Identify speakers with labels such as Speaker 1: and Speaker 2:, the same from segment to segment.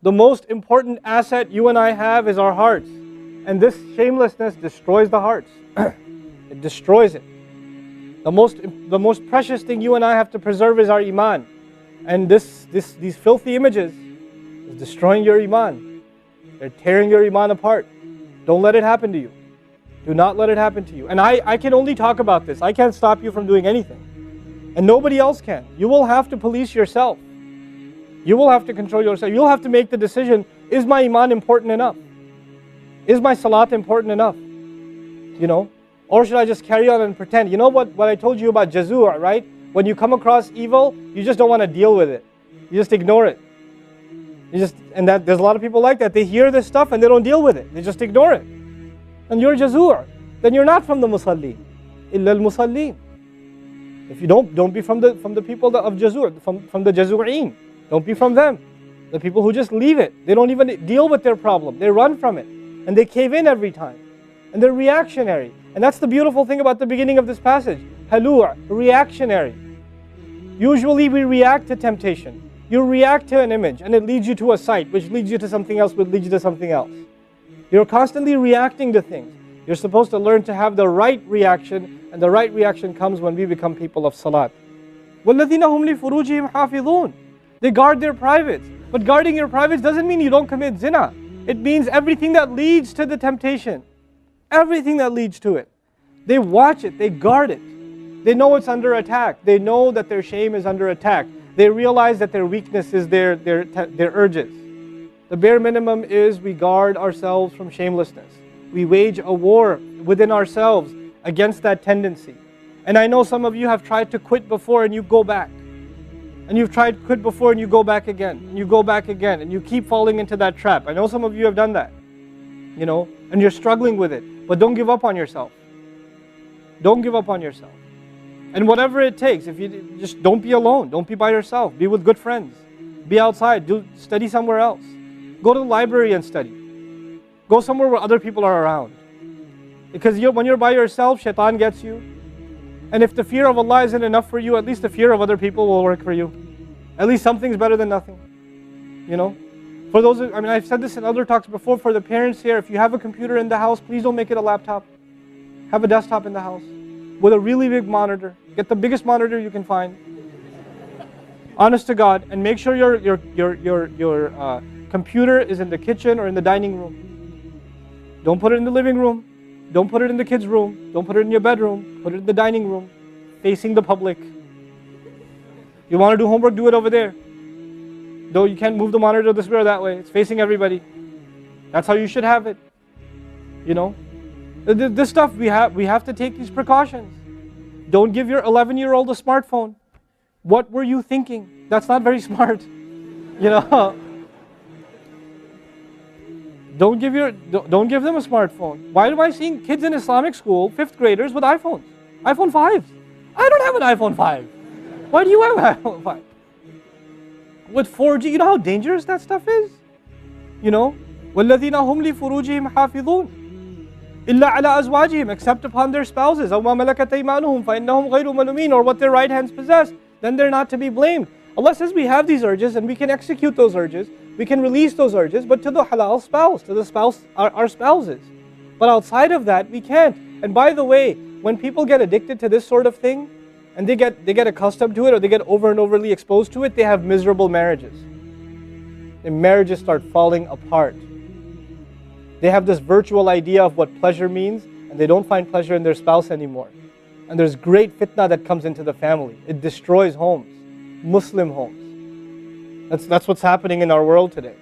Speaker 1: The most important asset you and I have is our hearts. And this shamelessness destroys the hearts. It destroys it. The most precious thing you and I have to preserve is our iman. And these filthy images is destroying your iman. They're tearing your iman apart. Don't let it happen to you. Do not let it happen to you. And I can only talk about this. I can't stop you from doing anything. And nobody else can. You will have to police yourself. You will have to control yourself. You'll have to make the decision, is my iman important enough? Is my salat important enough? You know? Or should I just carry on and pretend? You know what I told you about jazur, right? When you come across evil, you just don't want to deal with it. You just ignore it. There's a lot of people like that. They hear this stuff and they don't deal with it. They just ignore it. And you're jazur. Then you're not from the musallin. Illa al-musallin. If you don't be from the people of jazur, from the jazureen. Don't be from them. The people who just leave it. They don't even deal with their problem. They run from it. And they cave in every time. And they're reactionary. And that's the beautiful thing about the beginning of this passage. Halua, reactionary. Usually we react to temptation. You react to an image and it leads you to a site, which leads you to something else, which leads you to something else. You're constantly reacting to things. You're supposed to learn to have the right reaction, and the right reaction comes when we become people of salat. وَالَّذِينَ هُمْ لِفُرُوجِهِمْ حَافِظُونَ. They guard their privates. But guarding your privates doesn't mean you don't commit zina. It means everything that leads to the temptation. Everything that leads to it. They watch it, they guard it. They know it's under attack. They know that their shame is under attack. They realize that their weakness is their urges. The bare minimum is we guard ourselves from shamelessness. We wage a war within ourselves against that tendency. And I know some of you have tried to quit before and you go back. And you've tried to quit before and you go back again. And you go back again. And you keep falling into that trap. I know some of you have done that. You know, and you're struggling with it. But don't give up on yourself. Don't give up on yourself. And whatever it takes, if you just don't be alone. Don't be by yourself. Be with good friends. Be outside. Study somewhere else. Go to the library and study. Go somewhere where other people are around. Because when you're by yourself, shaitan gets you. And if the fear of Allah isn't enough for you, at least the fear of other people will work for you. At least something's better than nothing. You know? For those, I've said this in other talks before, for the parents here, if you have a computer in the house, please don't make it a laptop. Have a desktop in the house with a really big monitor. Get the biggest monitor you can find. Honest to God, and make sure your computer is in the kitchen or in the dining room. Don't put it in the living room. Don't put it in the kids' room. Don't put it in your bedroom. Put it in the dining room, facing the public. You want to do homework, do it over there. Though you can't move the monitor this way or that way. It's facing everybody. That's how you should have it. You know? This stuff, we have to take these precautions. Don't give your 11-year-old a smartphone. What were you thinking? That's not very smart. You know? Don't give them a smartphone. Why am I seeing kids in Islamic school, 5th graders, with iPhones? iPhone 5s. I don't have an iPhone 5. Why do you have an iPhone 5? With 4G, you know how dangerous that stuff is? You know? وَالَّذِينَ هُمْ لِفُرُوجِهِمْ حَافِظُونَ إِلَّا عَلَىٰ أَزْوَاجِهِمْ, except upon their spouses. أَوْ مَا مَلَكَتْ أَيْمَانُهُمْ فَإِنَّهُمْ غَيْرُ مَلُومِينَ, or what their right hands possess. Then they're not to be blamed. Allah says we have these urges and we can execute those urges. We can release those urges, but to the halal spouse, to the spouse, our spouses. But outside of that, we can't. And by the way, when people get addicted to this sort of thing, and they get accustomed to it, or they get over and overly exposed to it, they have miserable marriages. And marriages start falling apart. They have this virtual idea of what pleasure means, and they don't find pleasure in their spouse anymore. And there's great fitna that comes into the family. It destroys homes, Muslim homes. That's what's happening in our world today.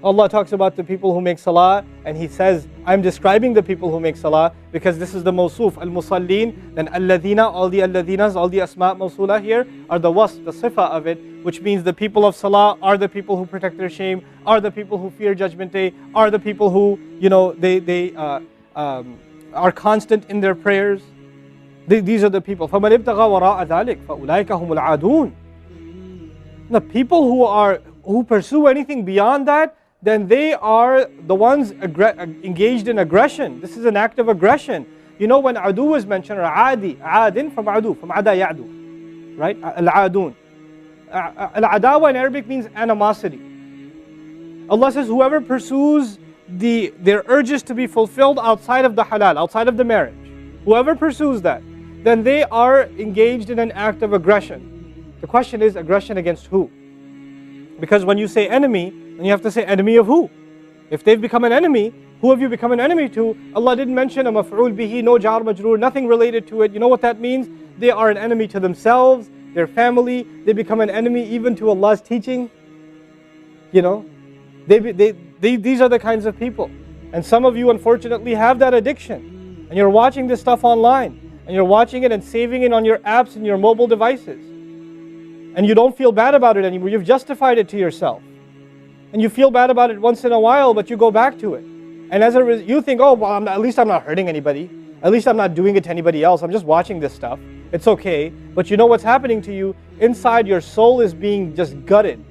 Speaker 1: Allah talks about the people who make salah, and He says, I'm describing the people who make salah because this is the mawsuf, al-musallin, then alladhina, all the alladhinas, all the asma' mawsula here are the wasf, the sifa of it, which means the people of salah are the people who protect their shame, are the people who fear judgment day, are the people who, they are constant in their prayers. These are the people. فَمَنِ ابْتَغَى وَرَاءَ ذَلِكَ فَأُولَٰئِكَ هُمُ الْعَادُونَ. The people who pursue anything beyond that, then they are the ones engaged in aggression. This is an act of aggression. You know, when adu is mentioned, or adin from adu, from ada ya'du, right? Al-adun. Al-adawa in Arabic means animosity. Allah says, whoever pursues their urges to be fulfilled outside of the halal, outside of the marriage, whoever pursues that, then they are engaged in an act of aggression. The question is, aggression against who? Because when you say enemy, then you have to say enemy of who? If they've become an enemy, who have you become an enemy to? Allah didn't mention a maf'ul bihi, no jar majroor, nothing related to it. You know what that means? They are an enemy to themselves, their family. They become an enemy even to Allah's teaching. You know, these are the kinds of people. And some of you unfortunately have that addiction. And you're watching this stuff online. And you're watching it and saving it on your apps and your mobile devices. And you don't feel bad about it anymore. You've justified it to yourself. And you feel bad about it once in a while, but you go back to it. And as a result, you think, oh, well, at least I'm not hurting anybody. At least I'm not doing it to anybody else. I'm just watching this stuff. It's okay. But you know what's happening to you? Inside, your soul is being just gutted.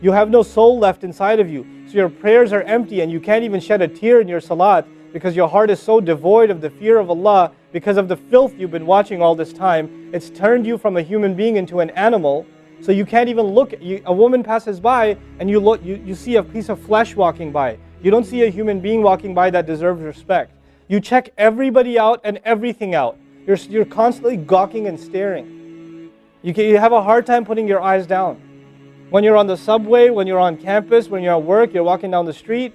Speaker 1: You have no soul left inside of you. So your prayers are empty and you can't even shed a tear in your salat because your heart is so devoid of the fear of Allah because of the filth you've been watching all this time. It's turned you from a human being into an animal. So you can't even look. A woman passes by and you see a piece of flesh walking by. You don't see a human being walking by that deserves respect. You check everybody out and everything out. You're constantly gawking and staring. You have a hard time putting your eyes down. When you're on the subway, when you're on campus, when you're at work, you're walking down the street,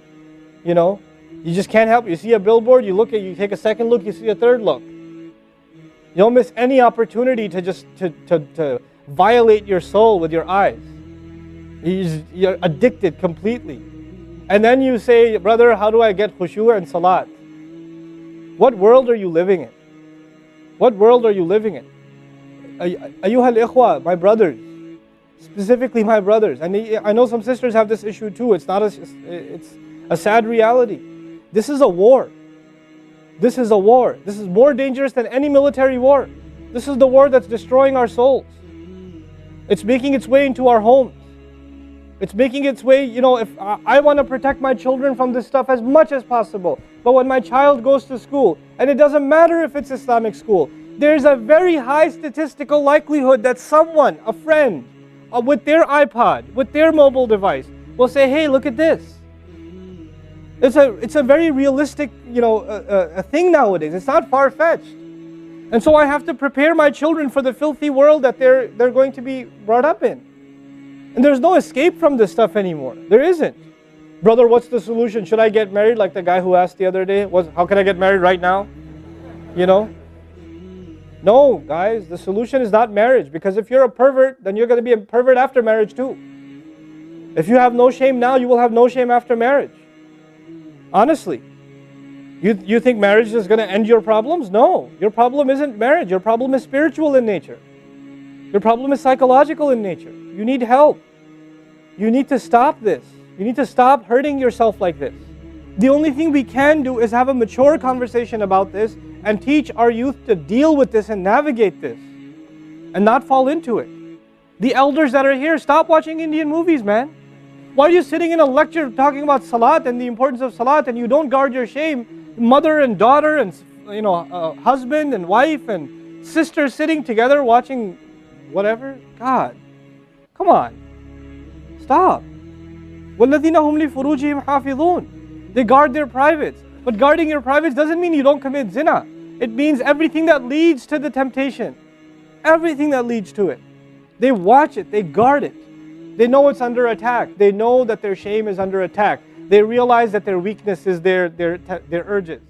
Speaker 1: you know, you just can't help it. You see a billboard, you take a second look, you see a third look. You don't miss any opportunity to just to violate your soul with your eyes. You're addicted completely. And then you say, brother, how do I get khushu' and salat? What world are you living in? What world are you living in? Ayyuhal ikhwa, my brothers, specifically my brothers. And I know some sisters have this issue too. It's a sad reality. This is a war. This is a war. This is more dangerous than any military war. This is the war that's destroying our souls. It's making its way into our homes. It's making its way, you know, if I want to protect my children from this stuff as much as possible. But when my child goes to school, and it doesn't matter if it's Islamic school, there's a very high statistical likelihood that someone, a friend, with their iPod, with their mobile device, will say, hey, look at this. It's a very realistic, you know, a thing nowadays. It's not far-fetched. And so I have to prepare my children for the filthy world that they're going to be brought up in. And there's no escape from this stuff anymore. There isn't. Brother, what's the solution? Should I get married? Like the guy who asked the other day, how can I get married right now? You know? No, guys, the solution is not marriage. Because if you're a pervert, then you're going to be a pervert after marriage too. If you have no shame now, you will have no shame after marriage. Honestly. You think marriage is going to end your problems? No. Your problem isn't marriage. Your problem is spiritual in nature. Your problem is psychological in nature. You need help. You need to stop this. You need to stop hurting yourself like this. The only thing we can do is have a mature conversation about this and teach our youth to deal with this and navigate this and not fall into it. The elders that are here, stop watching Indian movies, man. Why are you sitting in a lecture talking about salat and the importance of salat and you don't guard your shame? Mother and daughter and, you know, husband and wife and sister sitting together watching whatever? God, come on. Stop. وَالَّذِينَ هُمْ لِفُرُوجِهِمْ حَافِظُونَ. They guard their privates. But guarding your privates doesn't mean you don't commit zina. It means everything that leads to the temptation. Everything that leads to it. They watch it. They guard it. They know it's under attack. They know that their shame is under attack. They realize that their weakness is their urges.